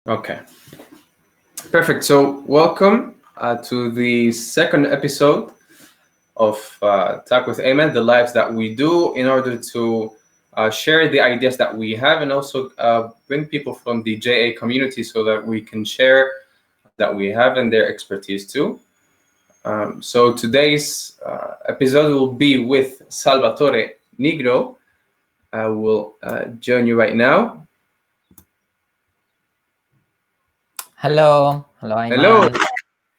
Okay, perfect. So, welcome to the second episode of Talk with Ayman, the lives that we do in order to share the ideas that we have and also bring people from the JA community so that we can share that we have and their expertise too. So, today's episode will be with Salvatore NIGRO. I will join you right now. Hello, hello Hello, Ayman.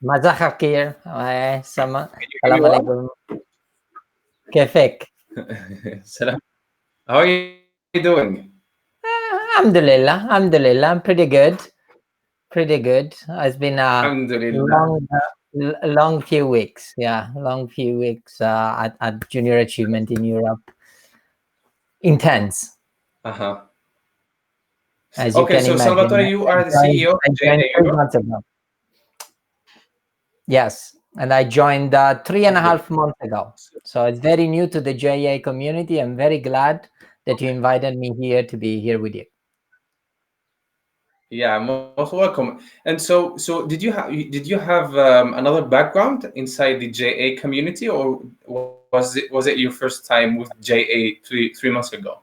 مساء الخير. can you hear me السلام well? عليكم. كيفك؟ Salam. How are you doing? Alhamdulillah, Alhamdulillah. I'm pretty good. Pretty good. It's been a Alhamdulillah. long few weeks. Yeah, long few weeks at Junior Achievement in Europe. Intense, Uh-huh. as you Okay, can so Salvatore, imagine. you are the CEO of I joined JA 3 Europe. months ago. Yes, and I joined 3.5 months ago. So it's very new to the JA community. I'm very glad that you invited me here to be here with you. Yeah, most welcome. And so did you have another background inside the JA community, or was it your first time with JA three months ago?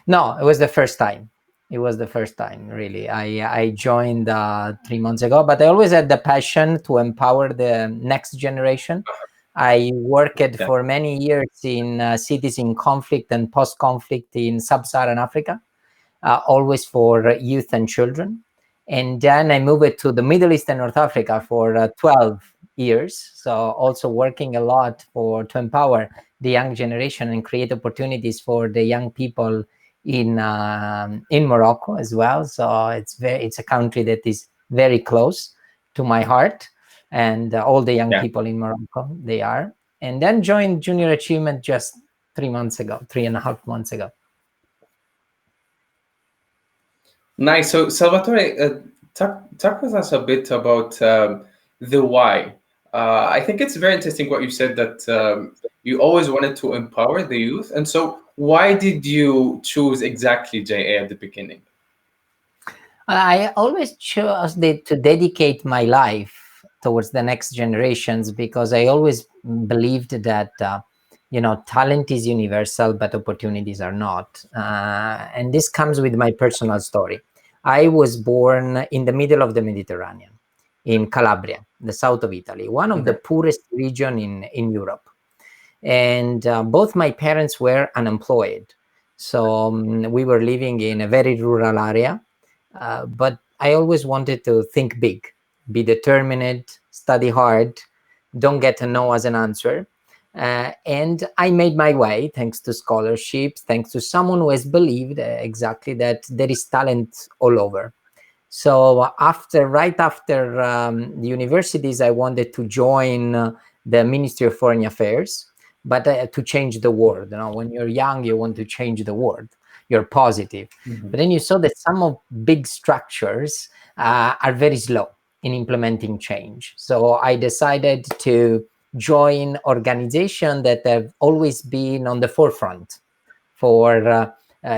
No, it was the first time. It was the first time, really. I joined 3 months ago, but I always had the passion to empower the next generation. I worked Yeah. for many years in cities in conflict and post-conflict in sub-Saharan Africa, always for youth and children. And then I moved to the Middle East and North Africa for 12 years. So also working a lot to empower the young generation and create opportunities for the young people in Morocco as well. So it's a country that is very close to my heart, and all the young Yeah. people in Morocco, they are. And then joined Junior Achievement just 3.5 months ago. Nice. So Salvatore, talk with us a bit about the why. I think it's very interesting what you said that you always wanted to empower the youth, and so why did you choose exactly JA at the beginning? I always chose to dedicate my life towards the next generations because I always believed that talent is universal, but opportunities are not. And this comes with my personal story. I was born in the middle of the Mediterranean, in Calabria, the south of Italy, one of the poorest region in Europe. And both my parents were unemployed. So we were living in a very rural area. But I always wanted to think big, be determined, study hard, don't get a no as an answer. And I made my way thanks to scholarships, thanks to someone who has believed exactly that there is talent all over. So right after the universities, I wanted to join the Ministry of Foreign Affairs, but to change the world. When you're young, you want to change the world. You're positive. But then you saw that some of big structures are very slow in implementing change. So I decided to join organizations that have always been on the forefront for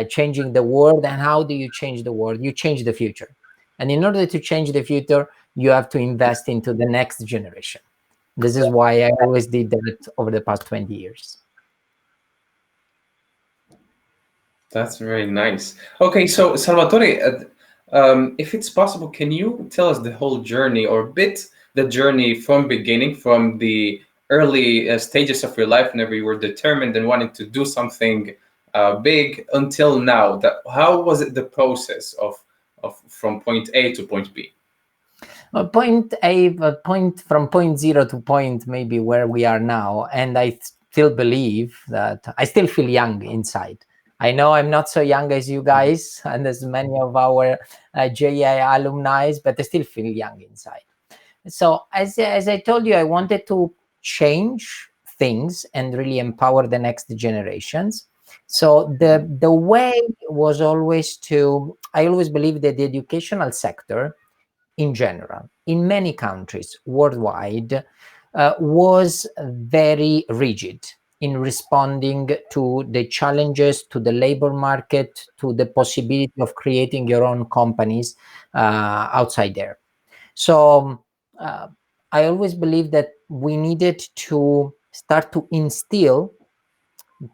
changing the world. And how do you change the world? You change the future. And in order to change the future, you have to invest into the next generation. This is why I always did that over the past 20 years. That's very nice. Okay, so Salvatore, if it's possible, can you tell us the whole journey or a bit the journey from beginning, from the early stages of your life whenever you were determined and wanted to do something big until now? How was it the process of from point A to point B? Point A, from point zero to point maybe where we are now. And I still believe that I still feel young inside. I know I'm not so young as you guys and as many of our JA alumni, but I still feel young inside. So as I told you, I wanted to change things and really empower the next generations. So the way was always I always believe that the educational sector in general, in many countries worldwide, was very rigid in responding to the challenges, to the labor market, to the possibility of creating your own companies outside there. So I always believe that we needed to start to instill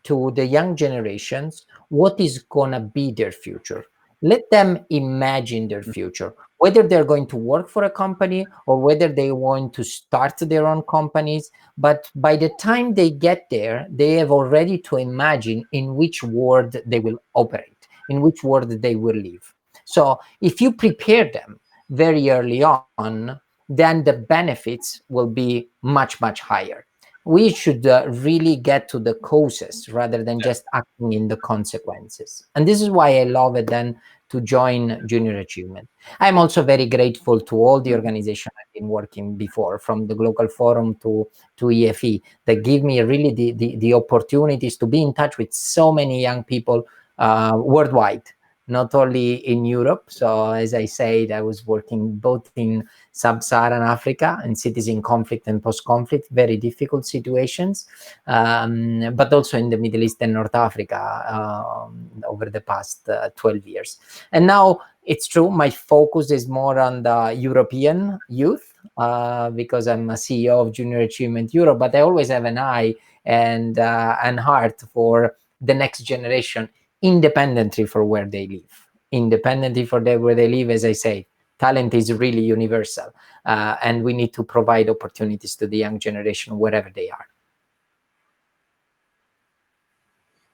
to the young generations what is going to be their future. Let them imagine their future, whether they're going to work for a company or whether they want to start their own companies. But by the time they get there, they have already to imagine in which world they will operate, in which world they will live. So if you prepare them very early on, then the benefits will be much, much higher. We should really get to the causes rather than just acting in the consequences. And this is why I love it then to join Junior Achievement. I'm also very grateful to all the organizations I've been working before, from the Global Forum to EFE, that give me really the opportunities to be in touch with so many young people worldwide, not only in Europe. So as I said, I was working both in sub-Saharan Africa and cities in conflict and post-conflict, very difficult situations, but also in the Middle East and North Africa over the past 12 years. And now it's true, my focus is more on the European youth because I'm a CEO of Junior Achievement Europe, but I always have an eye and heart for the next generation, independently for where they live. Independently for where they live, as I say, talent is really universal, and we need to provide opportunities to the young generation wherever they are.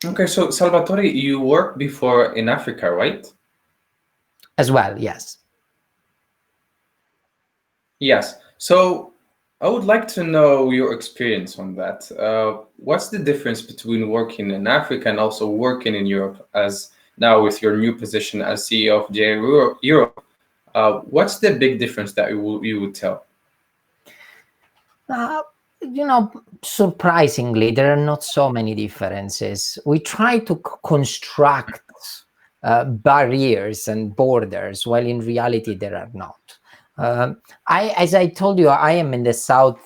Okay, so Salvatore, you worked before in Africa, right? As well, yes. Yes. So I would like to know your experience on that. What's the difference between working in Africa and also working in Europe, as now with your new position as CEO of JA Europe? What's the big difference that you would tell? Surprisingly, there are not so many differences. We try to construct barriers and borders, while in reality there are not. As I told you, I am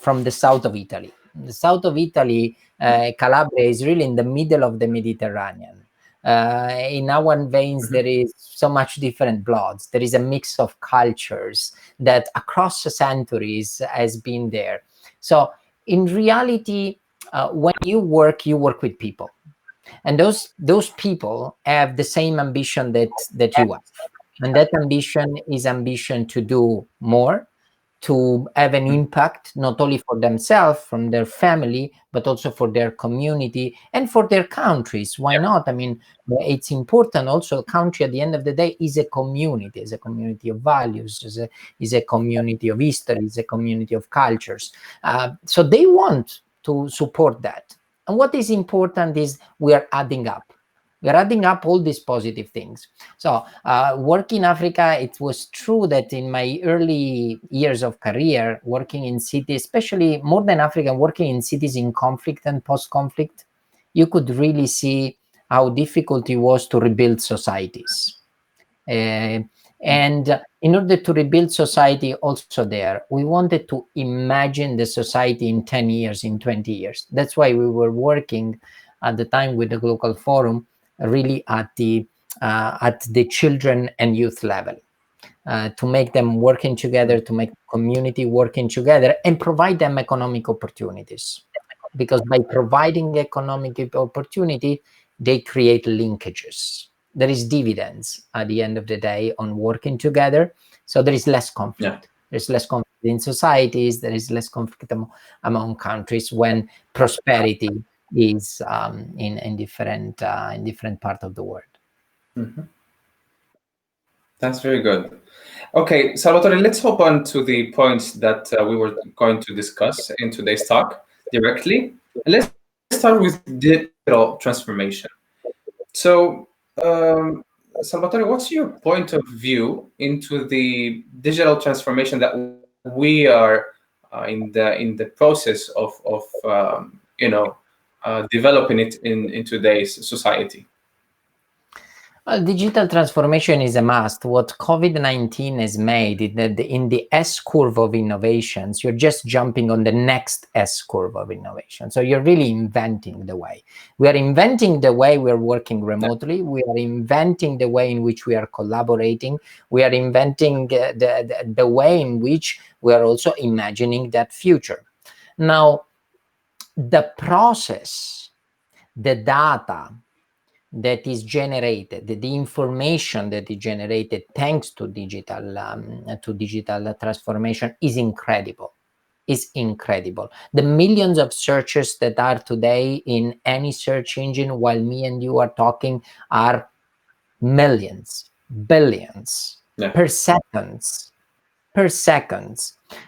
from the south of Italy. The south of Italy, Calabria is really in the middle of the Mediterranean. In our veins, there is so much different bloods. There is a mix of cultures that across the centuries has been there. So in reality, when you work with people, and those people have the same ambition that you have, and that ambition is ambition to do more, to have an impact not only for themselves, from their family, but also for their community and for their countries. Why not? I mean, it's important. Also, a country at the end of the day is a community of values, is a community of history, is a community of cultures. So they want to support that. And what is important is we are adding up. We're adding up all these positive things. So work in Africa, it was true that in my early years of career, working in cities, especially more than Africa, working in cities in conflict and post-conflict, you could really see how difficult it was to rebuild societies. And in order to rebuild society also there, we wanted to imagine the society in 10 years, in 20 years. That's why we were working at the time with the Global Forum really at the children and youth level, to make them working together, to make community working together, and provide them economic opportunities. Because by providing economic opportunity, they create linkages. There is dividends at the end of the day on working together. So there is less conflict. Yeah. There's less conflict in societies. There is less conflict among countries when prosperity is in different part of the world. Mm-hmm. That's very good. Okay, Salvatore, let's hop on to the points that we were going to discuss in today's talk directly. And let's start with digital transformation. So, Salvatore, what's your point of view into the digital transformation that we are in the process of developing it in today's society? Well, digital transformation is a must. What COVID-19 has made is that in the S curve of innovations, you're just jumping on the next S curve of innovation. So you're really inventing the way. We are inventing the way we're working remotely. We are inventing the way in which we are collaborating. We are inventing the way in which we are also imagining that future. Now, the process, the data, that is generated, the information that is generated thanks to digital transformation is incredible. Is incredible. The millions of searches that are today in any search engine while me and you are talking are millions, billions per seconds.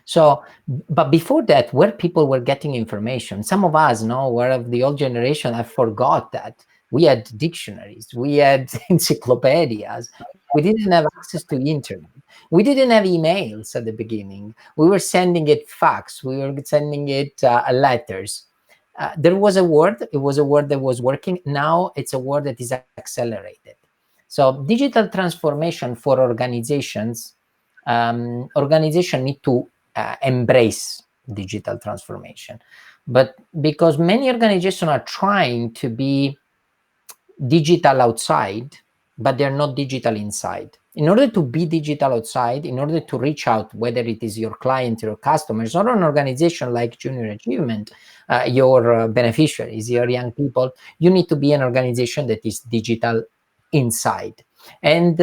So, but before that, where people were getting information, some of us were of the old generation. I forgot that we had dictionaries, we had encyclopedias. We didn't have access to the internet. We didn't have emails at the beginning. We were sending it fax. We were sending it letters. There was a word. It was a word that was working. Now it's a word that is accelerated. So digital transformation for organizations. Organization need to embrace digital transformation, but because many organizations are trying to be digital outside, but they're not digital inside. In order to be digital outside, in order to reach out, whether it is your client or customers, or an organization like Junior Achievement, your beneficiaries, your young people, you need to be an organization that is digital inside. And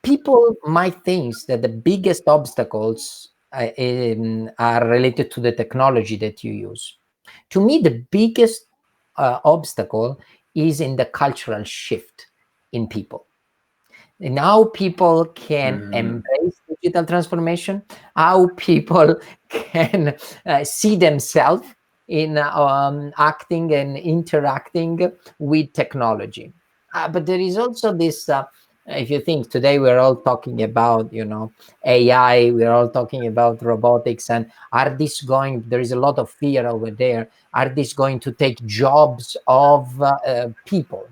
people might think that the biggest obstacles are related to the technology that you use. To me, the biggest obstacle is in the cultural shift in people. And how people can embrace digital transformation, how people can see themselves in acting and interacting with technology. But there is also this, if you think today we're all talking about, AI, we're all talking about robotics, and there is a lot of fear over there, are these going to take jobs of people?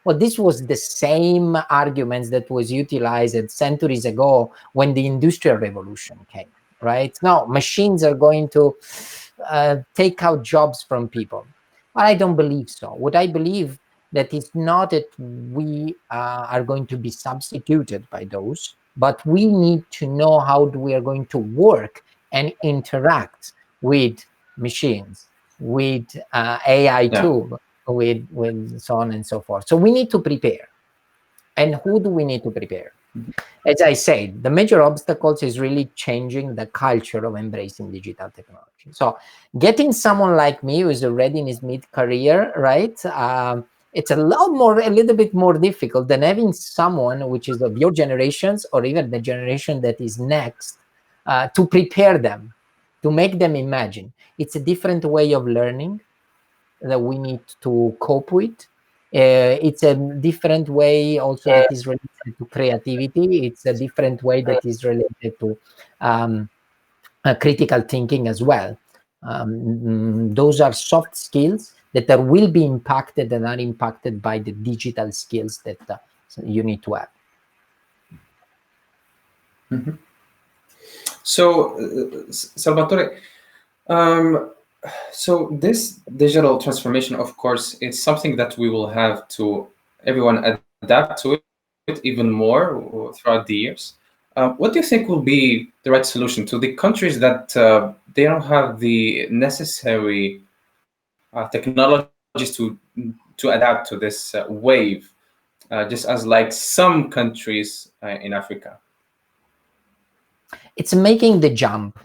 Well, this was the same arguments that was utilized centuries ago when the Industrial Revolution came, right? No, machines are going to take out jobs from people. Well, I don't believe so. What I believe that it's not that we are going to be substituted by those, but we need to know how we are going to work and interact with machines, with AI tools, with so on and so forth. So we need to prepare. And who do we need to prepare? As I said, the major obstacles is really changing the culture of embracing digital technology. So getting someone like me who is already in his mid-career, right? It's a little bit more difficult than having someone which is of your generations or even the generation that is next to prepare them, to make them imagine. It's a different way of learning that we need to cope with. It's a different way also that is related to creativity. It's a different way that is related to critical thinking as well. Those are soft skills that will be impacted and are impacted by the digital skills that you need to have. So, Salvatore, so this digital transformation, of course, is something that we will have to everyone adapt to it even more throughout the years. What do you think will be the right solution to the countries that they don't have the necessary technologies to adapt to this wave, just as like some countries in Africa? It's making the jump.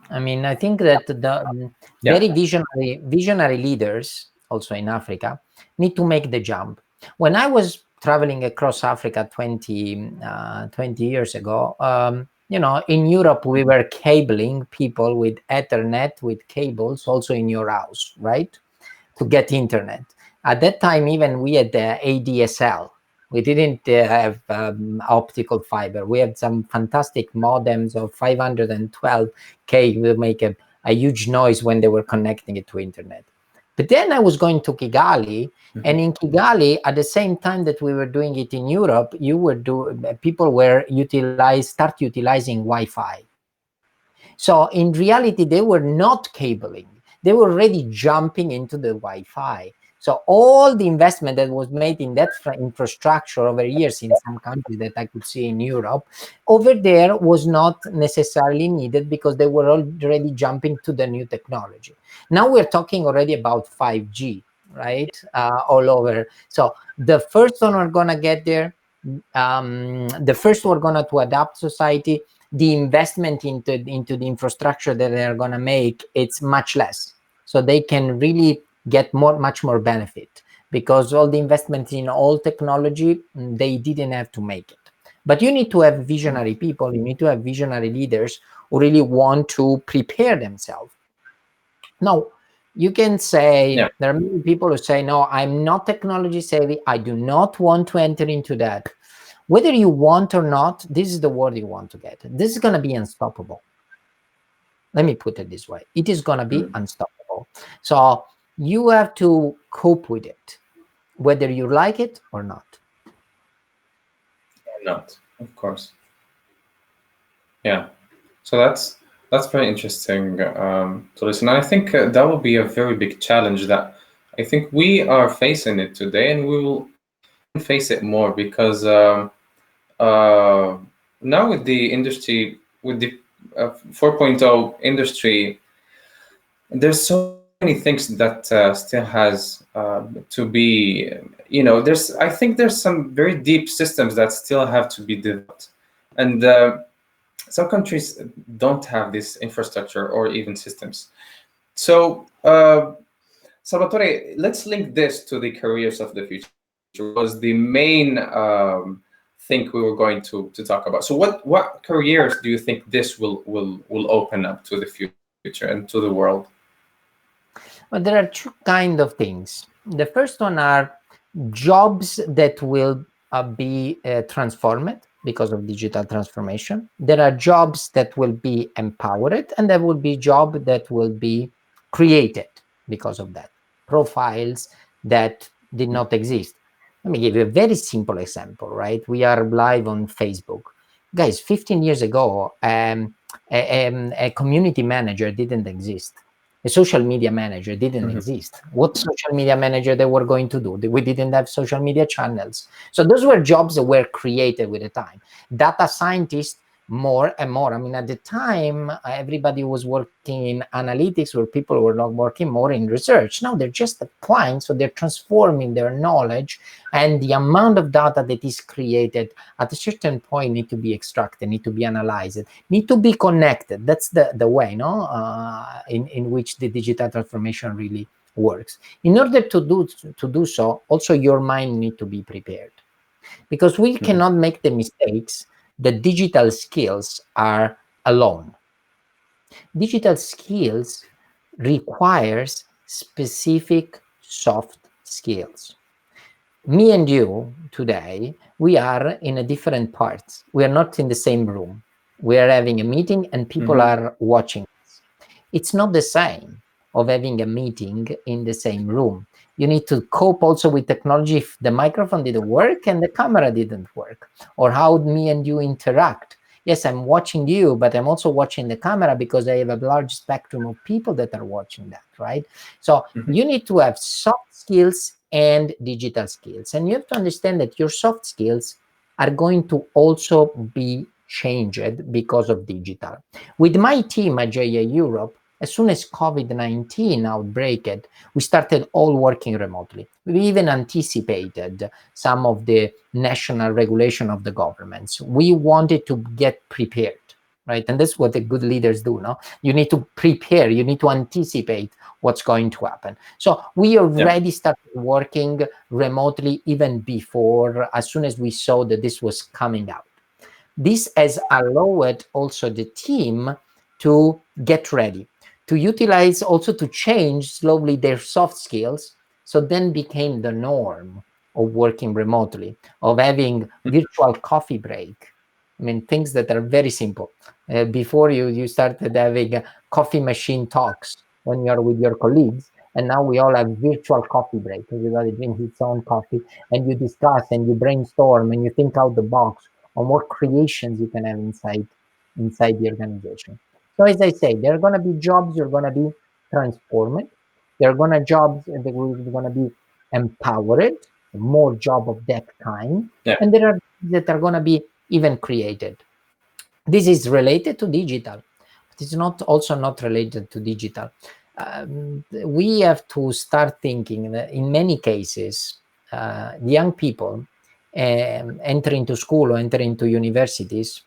I mean, I think that the very visionary leaders, also in Africa, need to make the jump. When I was traveling across Africa 20 years ago, in Europe, we were cabling people with Ethernet, with cables, also in your house, right, to get internet. At that time, even we had the ADSL. We didn't have optical fiber. We had some fantastic modems of 512K. Will make a huge noise when they were connecting it to internet. But then I was going to Kigali, and in Kigali, at the same time that we were doing it in Europe, people were start utilizing Wi-Fi. So in reality, they were not cabling. They were already jumping into the Wi-Fi. So all the investment that was made in that infrastructure over years in some countries that I could see in Europe, over there was not necessarily needed because they were already jumping to the new technology. Now we're talking already about 5G, right? All over. So the first one are gonna get there. The first one are gonna to adapt society. The investment into the infrastructure that they're going to make, it's much less, so they can really get much more benefit, because all the investments in all technology, they didn't have to make it. But you need to have visionary people, you need to have visionary leaders who really want to prepare themselves. Now, you can say, there are many people who say, no, I'm not technology savvy, I do not want to enter into that. Whether you want or not, this is the word you want to get. This is going to be unstoppable. Let me put it this way. It is going to be unstoppable. So you have to cope with it, whether you like it or not. Or not, of course. Yeah. So that's very interesting to listen. I think that will be a very big challenge that I think we are facing it today, and we will even face it more, because now with the industry, with the 4.0 industry, there's so many things that still has to be, I think there's some very deep systems that still have to be developed, and some countries don't have this infrastructure or even systems. So Salvatore, let's link this to the careers of the future, was the main thing we were going to talk about. So what careers do you think this will open up to the future and to the world? Well, there are two kind of things. The first one are jobs that will be transformed because of digital transformation. There are jobs that will be empowered, and there will be jobs that will be created because of that. Profiles that did not exist. Let me give you a very simple example, right? We are live on Facebook. Guys, 15 years ago, a community manager didn't exist. A social media manager didn't exist. What social media manager they were going to do? We didn't have social media channels. So those were jobs that were created with the time. Data scientists, more and more. I mean, at the time, everybody was working in analytics, where people were not working more in research. Now they're just applying, so they're transforming their knowledge, and the amount of data that is created at a certain point need to be extracted, need to be analyzed, need to be connected. That's the way, in which the digital transformation really works. In order to do so, also your mind need to be prepared, because we cannot make the mistakes that digital skills are alone. Digital skills requires specific soft skills. Me and you today, we are in a different parts. We are not in the same room. We are having a meeting and people are watching us. It's not the same of having a meeting in the same room. You need to cope also with technology if the microphone didn't work and the camera didn't work, or how me and you interact. Yes, I'm watching you, but I'm also watching the camera because I have a large spectrum of people that are watching that, right? So you need to have soft skills and digital skills. And you have to understand that your soft skills are going to also be changed because of digital. With my team at JA Europe, as soon as COVID-19 outbreak, we started all working remotely. We even anticipated some of the national regulation of the governments. We wanted to get prepared, right? And that's what the good leaders do, no? You need to prepare, you need to anticipate what's going to happen. So we already started working remotely even before, as soon as we saw that this was coming out. This has allowed also the team to get ready, to utilize, also to change slowly their soft skills. So then became the norm of working remotely, of having virtual coffee break. I mean, things that are very simple. Before you started having coffee machine talks when you're with your colleagues, and now we all have virtual coffee break. Everybody drinks its own coffee, and you discuss and you brainstorm and you think out the box on what creations you can have inside the organization. So as I say, there are going to be jobs you're going to be transformed. There are going to jobs that we're going to be empowered, more job of that kind, Yeah. and there are that are going to be even created. This is related to digital, but it's not also not related to digital. We have to start thinking that in many cases, the young people enter into school or enter into universities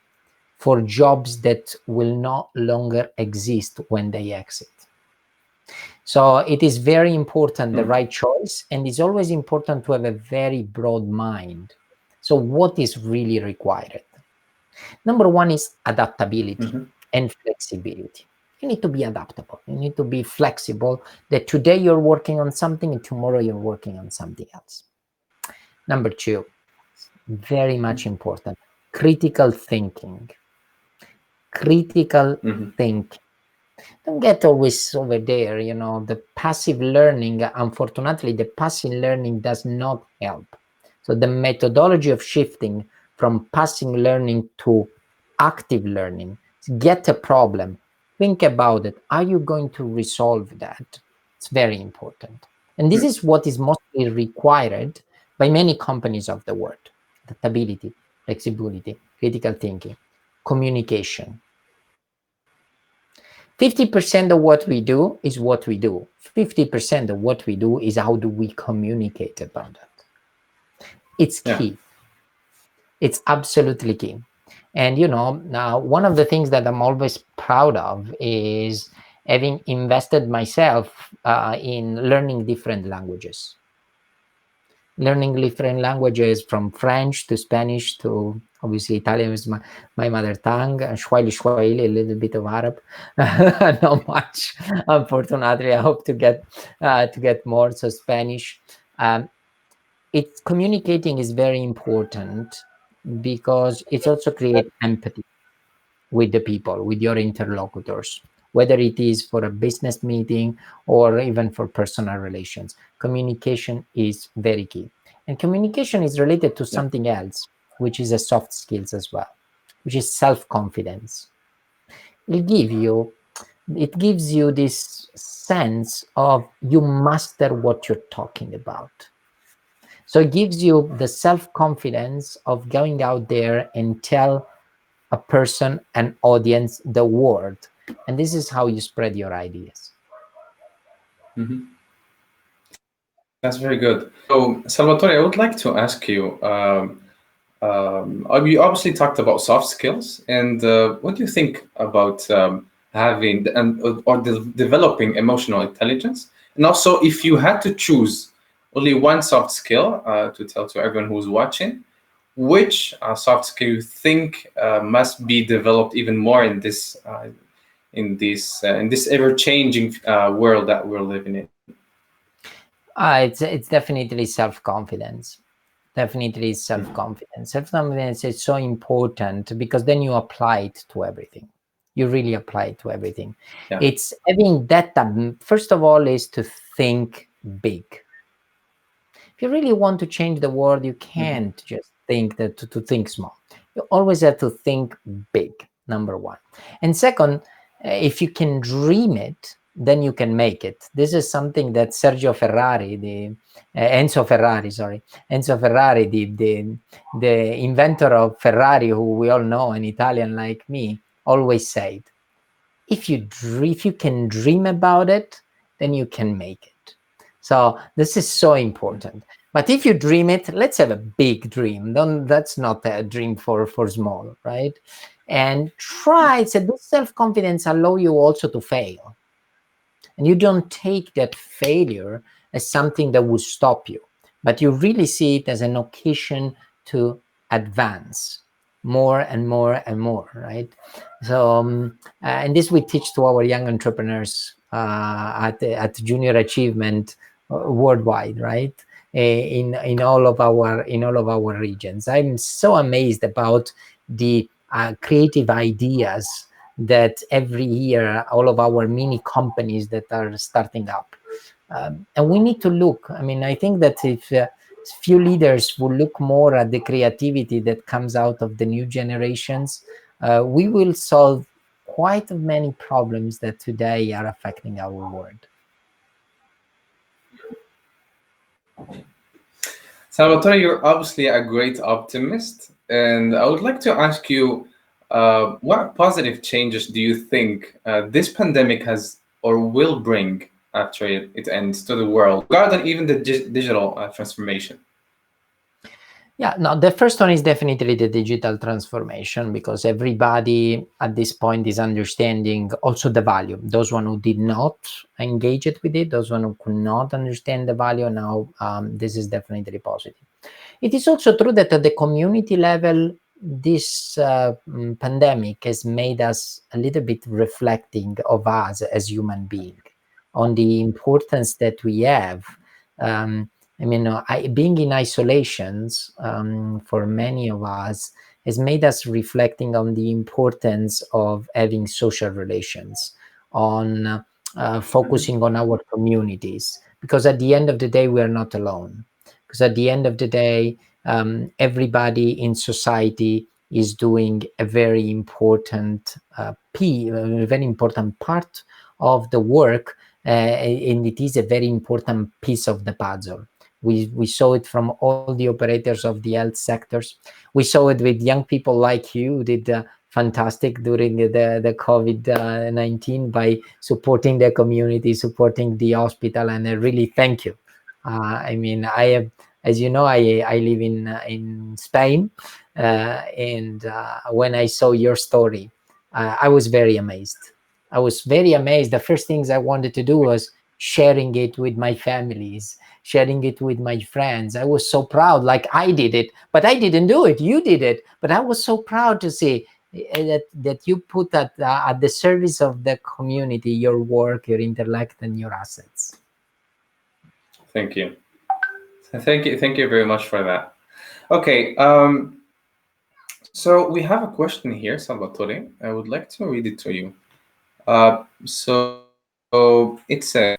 for jobs that will no longer exist when they exit. So it is very important, the right choice, and it's always important to have a very broad mind. So what is really required? Number one is adaptability and flexibility. You need to be adaptable. You need to be flexible, that today you're working on something and tomorrow you're working on something else. Number two, very much important, critical thinking. Critical thinking. Don't get always over there, the passive learning. Unfortunately, the passive learning does not help. So the methodology of shifting from passive learning to active learning, get a problem, think about it. Are you going to resolve that? It's very important. And this is what is mostly required by many companies of the world: adaptability, flexibility, critical thinking, communication. 50% of what we do is what we do. 50% of what we do is how do we communicate about it. It's key. It's absolutely key. And now one of the things that I'm always proud of is having invested myself in learning different languages. Learning different languages, from French to Spanish to obviously Italian is my mother tongue, Swahili, a little bit of Arab, not much. Unfortunately, I hope to get more. So Spanish. It's communicating is very important because it's also create empathy with the people, with your interlocutors, whether it is for a business meeting or even for personal relations. Communication is very key. And communication is related to something else, which is a soft skills as well, which is self-confidence. It gives you this sense of you master what you're talking about. So it gives you the self-confidence of going out there and tell a person, an audience, the word. And this is how you spread your ideas. That's very good. So, Salvatore, I would like to ask you, you obviously talked about soft skills, and what do you think about having developing emotional intelligence? And also, if you had to choose only one soft skill to tell to everyone who's watching, which soft skill you think must be developed even more in this ever-changing world that we're living in? It's definitely self-confidence. Definitely self-confidence. Self-confidence is so important because then you apply it to everything. You really apply it to everything. It's having that, first of all, is to think big. If you really want to change the world, you can't just think that to think small. You always have to think big, number one. And second, if you can dream it, then you can make it. This is something that Enzo Ferrari, the inventor of Ferrari, who we all know, an Italian like me, always said, if you can dream about it, then you can make it. So this is so important. But if you dream it, let's have a big dream. That's not a dream for small, right? And try. So this self-confidence allow you also to fail. And you don't take that failure as something that would stop you, but you really see it as an occasion to advance more and more and more, right? So, and this we teach to our young entrepreneurs at Junior Achievement worldwide, right? In all of our regions. I'm so amazed about the creative ideas that every year all of our mini companies that are starting up. And we need to look. I mean, I think that if few leaders will look more at the creativity that comes out of the new generations, we will solve quite many problems that today are affecting our world. Salvatore, you're obviously a great optimist, and I would like to ask you, what positive changes do you think this pandemic has or will bring after it ends to the world, regarding even the digital transformation? Yeah, no, the first one is definitely the digital transformation, because everybody at this point is understanding also the value. Those one who did not engage it with it, those one who could not understand the value, now this is definitely positive. It is also true that at the community level, this pandemic has made us a little bit reflecting of us as human beings, on the importance that we have. Um, I mean, being in isolations for many of us has made us reflecting on the importance of having social relations, on focusing on our communities, because at the end of the day, we are not alone. Because at the end of the day, everybody in society is doing a very important a very important part of the work, and it is a very important piece of the puzzle. We saw it from all the operators of the health sectors. We saw it with young people like you, who did fantastic during the COVID-19 by supporting the community, supporting the hospital, and I really thank you. I mean, I have, as you know, I live in Spain, and when I saw your story, I was very amazed. I was very amazed. The first things I wanted to do was sharing it with my families, sharing it with my friends. I was so proud, like I did it, but I didn't do it. You did it, but I was so proud to see that you put at the service of the community your work, your intellect, and your assets. Thank you. Thank you very much for that. Okay, so we have a question here, Salvatore. I would like to read it to you. So it says,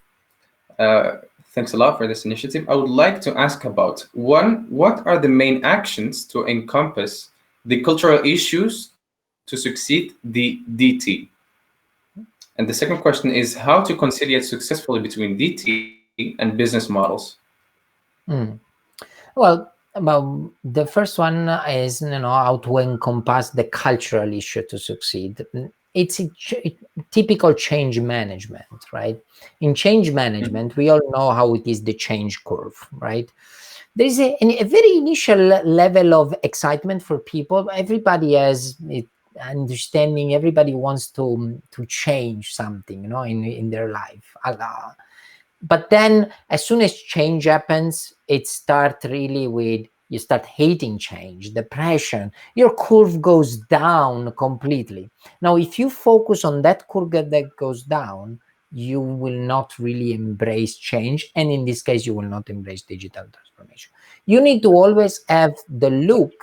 thanks a lot for this initiative. I would like to ask about one, what are the main actions to encompass the cultural issues to succeed the DT? And the second question is how to conciliate successfully between DT and business models. Mm. Well, the first one is, how to encompass the cultural issue to succeed. It's typical change management, right? In change Mhm. management, we all know how it is, the change curve, right? There is a very initial level of excitement for people. Everybody has it, understanding. Everybody wants to change something, in their life. But then as soon as change happens, it starts really with, you start hating change, depression, your curve goes down completely. Now if you focus on that curve that goes down, you will not really embrace change, and in this case you will not embrace digital transformation. You need to always have the look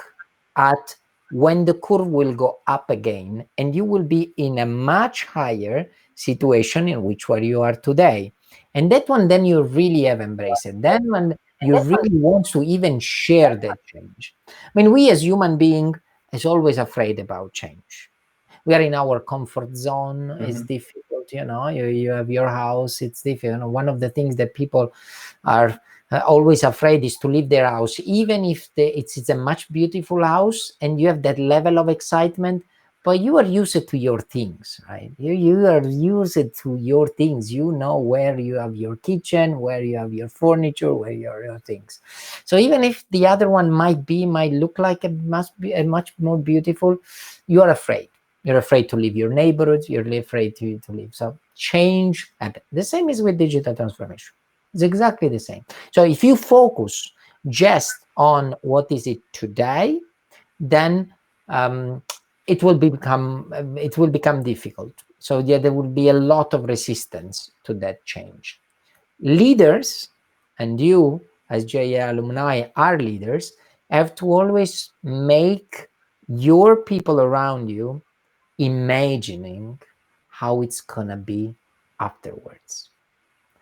at when the curve will go up again, and you will be in a much higher situation in which where you are today. And that one, then you really have embraced it. Then when you really want to even share that change. I mean, we as human being is always afraid about change. We are in our comfort zone. It's Mhm. difficult, you have your house, it's difficult. One of the things that people are always afraid is to leave their house, even if it's a much beautiful house and you have that level of excitement, but you are used to your things, right? You are used to your things. You know where you have your kitchen, where you have your furniture, where your things. So even if the other one might look like it must be a much more beautiful, you are afraid. You're afraid to leave your neighborhood. You're afraid to leave. So change happens. The same is with digital transformation. It's exactly the same. So if you focus just on what is it today, then um, it will become difficult. So yeah, there will be a lot of resistance to that change. Leaders, and you as JA alumni are leaders, have to always make your people around you imagining how it's gonna be afterwards.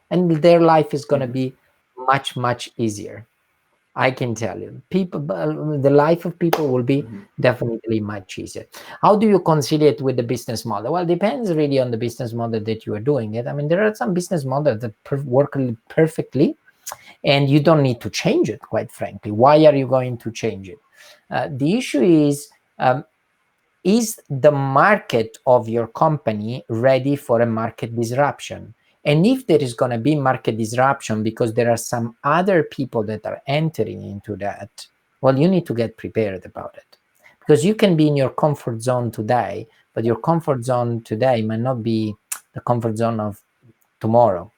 and their life is going to be much easier. I can tell you, people, the life of people will be definitely much easier. How do you conciliate with the business model? Well, it depends really on the business model that you are doing it. I mean, there are some business models that work perfectly, and you don't need to change it, quite frankly. Why are you going to change it? The issue is the market of your company ready for a market disruption? And if there is going to be market disruption because there are some other people that are entering into that, well, you need to get prepared about it. Because you can be in your comfort zone today, but your comfort zone today might not be the comfort zone of tomorrow.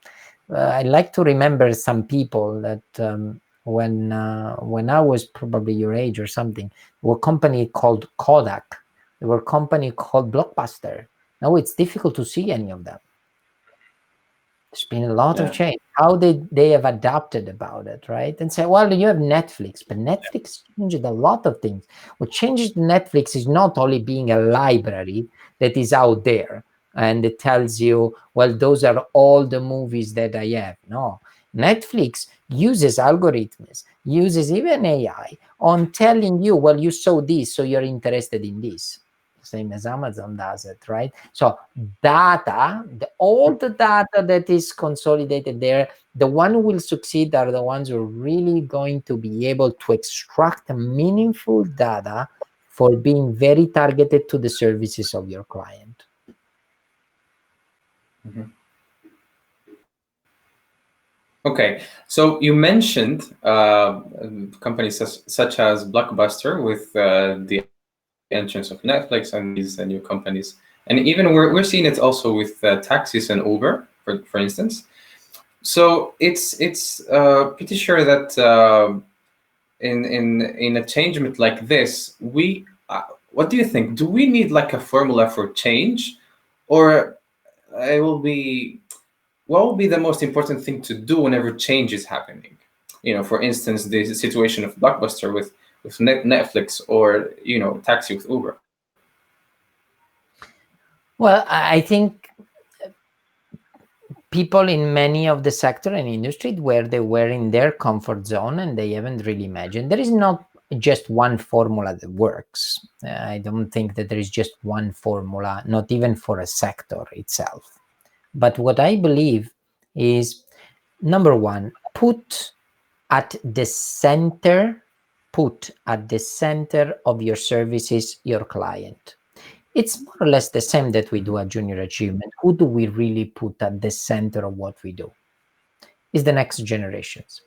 I like to remember some people that when I was probably your age or something, there were a company called Kodak. There were a company called Blockbuster. Now it's difficult to see any of them. There's been a lot of change. How they have adapted about it, right? And say, well, you have Netflix, but Netflix changed a lot of things. What changes Netflix is not only being a library that is out there and it tells you, well, those are all the movies that I have. No, Netflix uses algorithms, uses even AI on telling you, well, you saw this, so you're interested in this. Same as Amazon does it, right? So data, all the data that is consolidated there, the one who will succeed are the ones who are really going to be able to extract meaningful data for being very targeted to the services of your client. Okay, so you mentioned companies such as Blockbuster with the entrance of Netflix and these new companies, and even we're seeing it also with taxis and Uber, for instance. So it's pretty sure that in a changement like this, we what do you think? Do we need like a formula for change, or it will be what will be the most important thing to do whenever change is happening? You know, for instance, the situation of Blockbuster with Netflix, or taxi with Uber. Well, I think people in many of the sector and industry where they were in their comfort zone and they haven't really imagined. There is not just one formula that works. I don't think that there is just one formula, not even for a sector itself. But what I believe is, number one, put at the center of your services your client. It's more or less the same that we do at Junior Achievement. Who do we really put at the center of what we do? Is the next generations,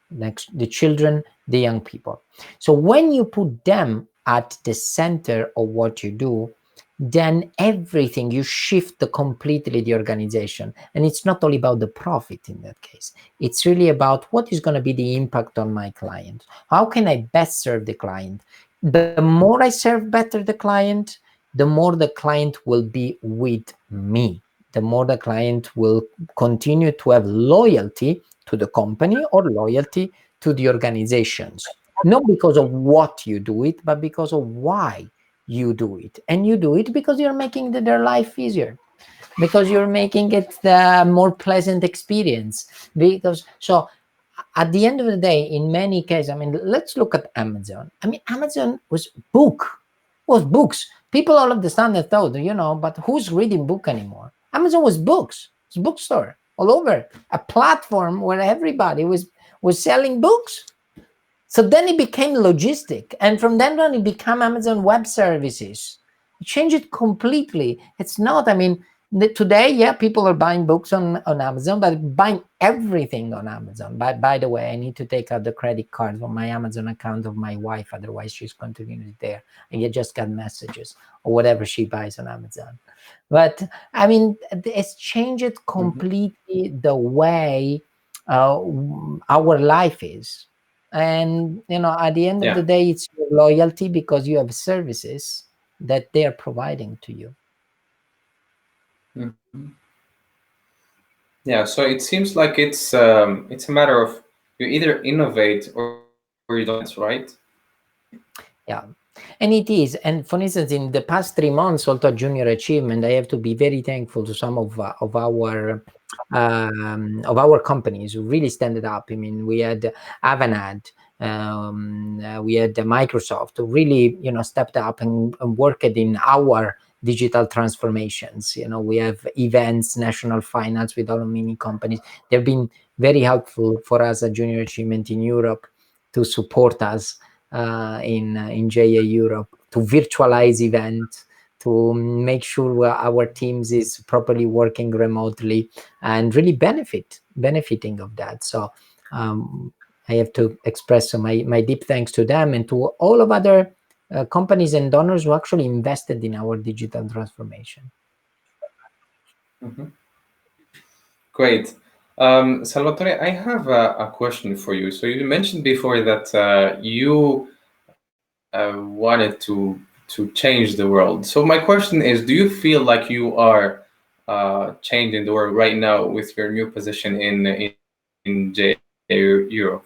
the children, the young people. So when you put them at the center of what you do, then everything, you shift completely the organization. And it's not only about the profit in that case. It's really about what is going to be the impact on my client. How can I best serve the client? The more I serve better the client, the more the client will be with me. The more the client will continue to have loyalty to the company or loyalty to the organizations. Not because of what you do it, but because of why you do it. And you do it because you're making their life easier, because you're making it the more pleasant experience. Because so at the end of the day, in many cases, I mean, let's look at Amazon. I mean, Amazon was books. People all of the sudden thought, but who's reading book anymore? Amazon was books. It's a bookstore all over, a platform where everybody was selling books. So then it became logistic. And from then on, it became Amazon Web Services. It changed it completely. It's not, I mean, today, yeah, people are buying books on Amazon, but buying everything on Amazon. By the way, I need to take out the credit card on my Amazon account of my wife. Otherwise, she's continuing there. And you just got messages or whatever she buys on Amazon. But I mean, it's changed completely the way our life is. And at the end of the day, it's your loyalty because you have services that they're providing to you. Yeah, so it seems like it's a matter of you either innovate or you don't, right? Yeah. And it is. And for instance, in the past 3 months, also junior achievement, I have to be very thankful to some of our companies who really stand up. I mean, we had Avanad, we had Microsoft who really, stepped up and worked in our digital transformations. We have events, national finance with alumni companies. They've been very helpful for us at Junior Achievement in Europe to support us in JA Europe, to virtualize events, to make sure our teams is properly working remotely and really benefiting of that. So I have to express my deep thanks to them and to all of other companies and donors who actually invested in our digital transformation. Mm-hmm. Great. Salvatore, I have a question for you. So you mentioned before that you wanted to change the world. So my question is, do you feel like you are changing the world right now with your new position in Europe?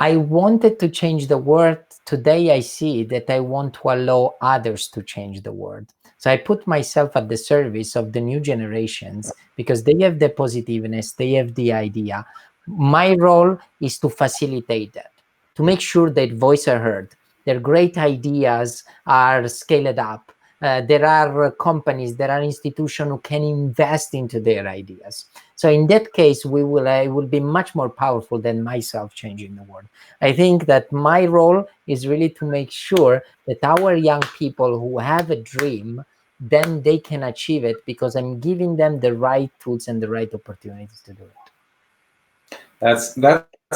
I wanted to change the world. Today I see that I want to allow others to change the world. So I put myself at the service of the new generations because they have the positiveness, they have the idea. My role is to facilitate that, to make sure that voices are heard, their great ideas are scaled up. There are companies, there are institutions who can invest into their ideas. So in that case, I will be much more powerful than myself changing the world. I think that my role is really to make sure that our young people who have a dream, then they can achieve it because I'm giving them the right tools and the right opportunities to do it. That's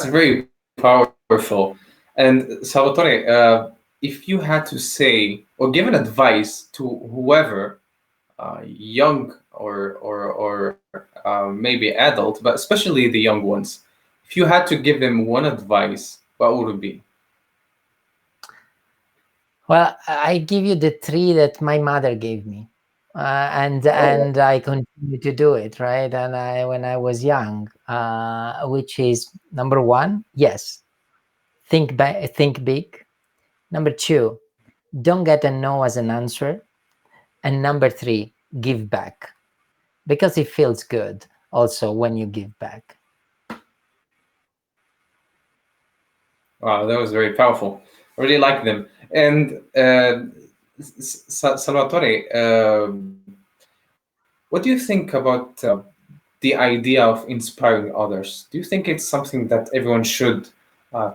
very powerful. And Salvatore, if you had to say or give an advice to whoever, young or maybe adult, but especially the young ones, if you had to give them one advice, what would it be? Well, I give you the three that my mother gave me, and Oh, I continue to do it, right? And when I was young, which is number one, yes, think big. Number two, don't get a no as an answer. And number three, give back, because it feels good also when you give back. wow, that was very powerful. I really like them. And Salvatore, what do you think about the idea of inspiring others? Do you think it's something that everyone should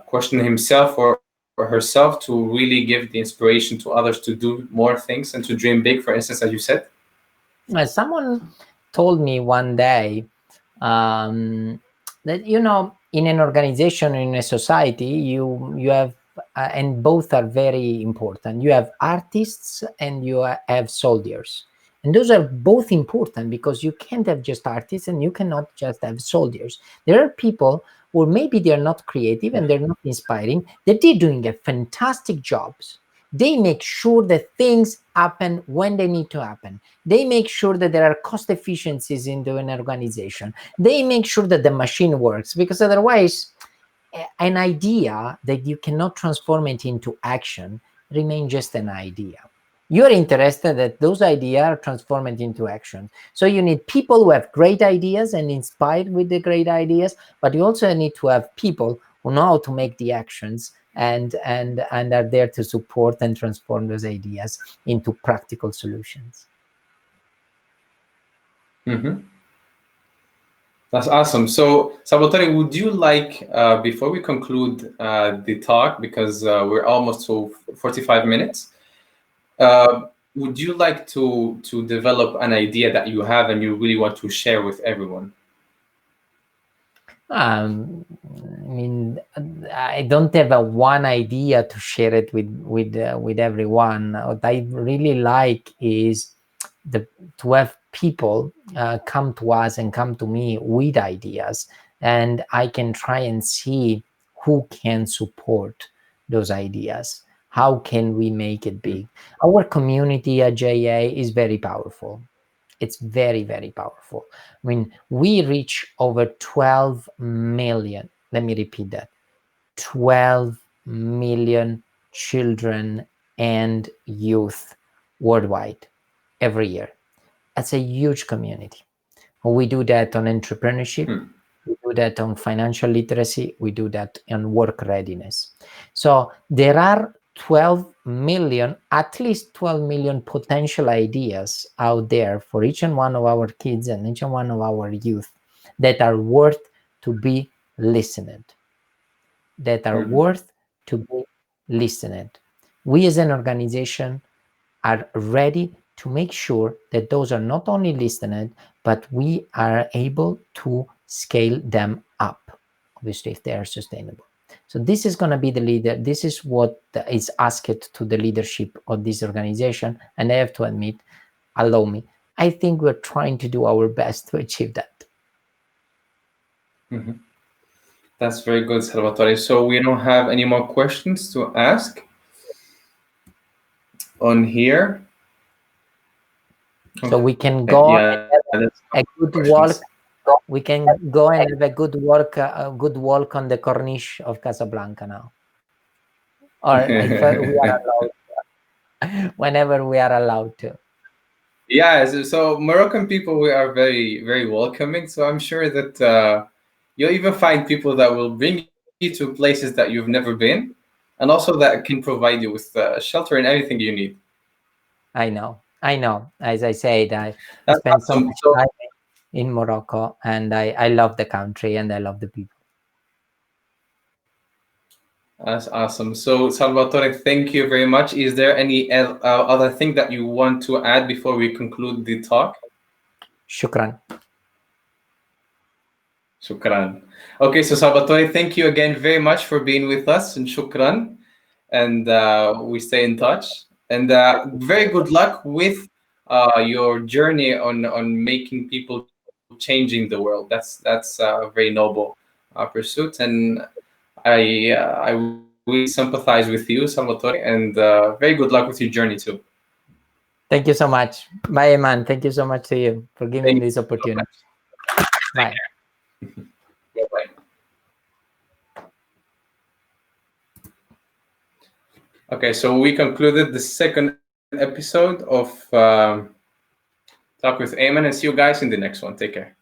question himself or herself to really give the inspiration to others to do more things and to dream big, for instance, as you said? Someone told me one day that in an organization, in a society, you have and both are very important. You have artists and you have soldiers, and those are both important because you can't have just artists and you cannot just have soldiers. There are people who maybe they're not creative and they're not inspiring, that they're doing a fantastic jobs. They make sure that things happen when they need to happen. They make sure that there are cost efficiencies into an organization. They make sure that the machine works, because otherwise an idea that you cannot transform it into action remains just an idea. You're interested that those ideas are transformed into action. So you need people who have great ideas and inspired with the great ideas, but you also need to have people who know how to make the actions and are there to support and transform those ideas into practical solutions. Mm-hmm. That's awesome. So, Salvatore, would you like, before we conclude the talk, because we're almost to 45 minutes, uh, would you like to develop an idea that you have and you really want to share with everyone? I mean, I don't have a one idea to share it with everyone. What I really like is to have people come to us and come to me with ideas, and I can try and see who can support those ideas. How can we make it big? Our community at JA is very powerful. It's very, very powerful. I mean, we reach over 12 million. Let me repeat that: 12 million children and youth worldwide every year. That's a huge community. We do that on entrepreneurship. We do that on financial literacy. We do that on work readiness. So there are 12 million, at least 12 million potential ideas out there for each and one of our kids and each and one of our youth that are worth to be listened. That are worth to be listened. We as an organization are ready to make sure that those are not only listened, but we are able to scale them up, obviously, if they are sustainable. So this is going to be the leader. This is what is asked to the leadership of this organization. And I have to admit, allow me, I think we're trying to do our best to achieve that. That's very good, Salvatore. So we don't have any more questions to ask on here. So we can go and have a good walk. We can go and have a good walk on the Corniche of Casablanca now. Or if we are allowed, whenever we are allowed to. Yeah, so Moroccan people, we are very, very welcoming. So I'm sure that you'll even find people that will bring you to places that you've never been, and also that can provide you with shelter and anything you need. I know. As I said, I spent so much time in Morocco, and I love the country and I love the people. That's awesome. So Salvatore, thank you very much. Is there any other thing that you want to add before we conclude the talk? Shukran. Shukran. Okay, so Salvatore, thank you again very much for being with us, and shukran. And we stay in touch. And very good luck with your journey on making people changing the world. That's a very noble pursuit, and I really sympathize with you, Salvatore, and very good luck with your journey too. Thank you so much. Bye, Ayman. Thank you so much to you for giving me this opportunity. Bye. Bye. Okay, so we concluded the second episode of Talk with Ayman, and see you guys in the next one. Take care.